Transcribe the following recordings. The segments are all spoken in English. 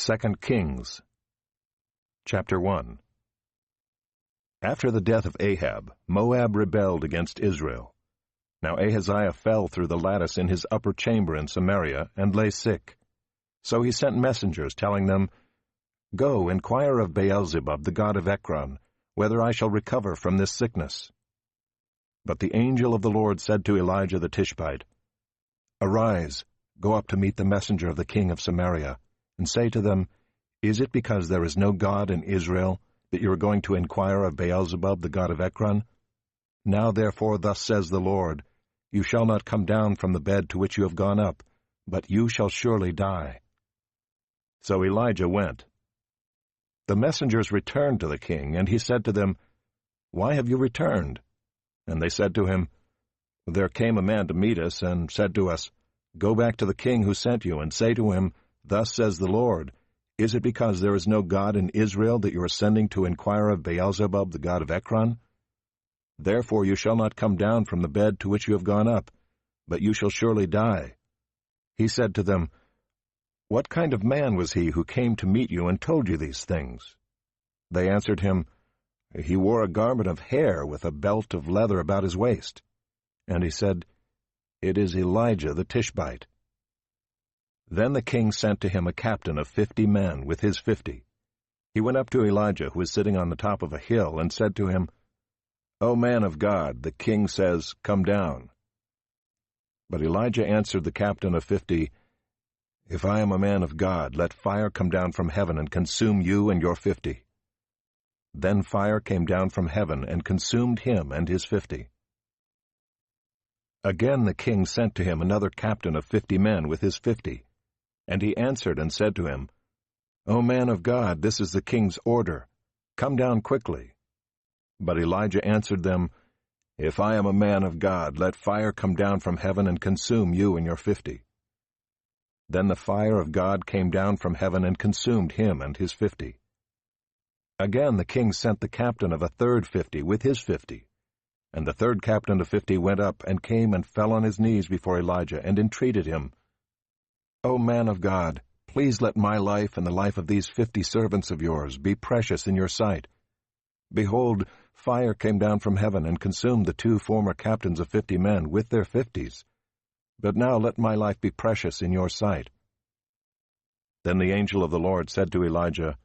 2 Kings, chapter 1. After the death of Ahab, Moab rebelled against Israel. Now Ahaziah fell through the lattice in his upper chamber in Samaria, and lay sick. So he sent messengers, telling them, "Go, inquire of Beelzebub, the god of Ekron, whether I shall recover from this sickness." But the angel of the Lord said to Elijah the Tishbite, "Arise, go up to meet the messenger of the king of Samaria, and say to them, Is it because there is no God in Israel that you are going to inquire of Beelzebub, the god of Ekron? Now therefore thus says the Lord, You shall not come down from the bed to which you have gone up, but you shall surely die." So Elijah went. The messengers returned to the king, and he said to them, "Why have you returned?" And they said to him, "There came a man to meet us, and said to us, Go back to the king who sent you, and say to him, Thus says the Lord, Is it because there is no God in Israel that you are sending to inquire of Beelzebub, the god of Ekron? Therefore you shall not come down from the bed to which you have gone up, but you shall surely die." He said to them, "What kind of man was he who came to meet you and told you these things?" They answered him, "He wore a garment of hair with a belt of leather about his waist." And he said, "It is Elijah the Tishbite." Then the king sent to him a captain of 50 men with his 50. He went up to Elijah, who was sitting on the top of a hill, and said to him, "O man of God, the king says, Come down." But Elijah answered the captain of 50, "If I am a man of God, let fire come down from heaven and consume you and your 50. Then fire came down from heaven and consumed him and his 50. Again the king sent to him another captain of 50 men with his 50. And he answered and said to him, "O man of God, this is the king's order. Come down quickly." But Elijah answered them, "If I am a man of God, let fire come down from heaven and consume you and your 50. Then the fire of God came down from heaven and consumed him and his 50. Again the king sent the captain of a third 50 with his 50. And the third captain of 50 went up and came and fell on his knees before Elijah and entreated him, "O man of God, please let my life and the life of these 50 servants of yours be precious in your sight. Behold, fire came down from heaven and consumed the 2 former captains of 50 men with their 50s. But now let my life be precious in your sight." Then the angel of the Lord said to Elijah,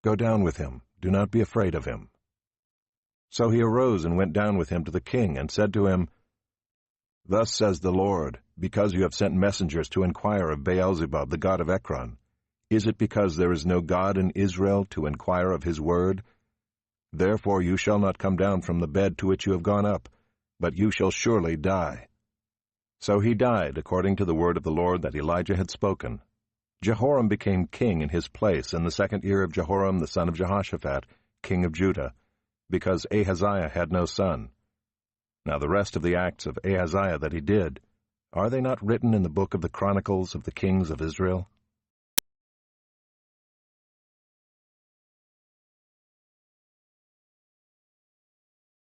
"Go down with him, do not be afraid of him." So he arose and went down with him to the king, and said to him, "Thus says the Lord, because you have sent messengers to inquire of Beelzebub, the god of Ekron, is it because there is no God in Israel to inquire of his word? Therefore you shall not come down from the bed to which you have gone up, but you shall surely die." So he died according to the word of the Lord that Elijah had spoken. Jehoram became king in his place in the 2nd year of Jehoram the son of Jehoshaphat, king of Judah, because Ahaziah had no son. Now the rest of the acts of Ahaziah that he did, are they not written in the book of the Chronicles of the kings of Israel?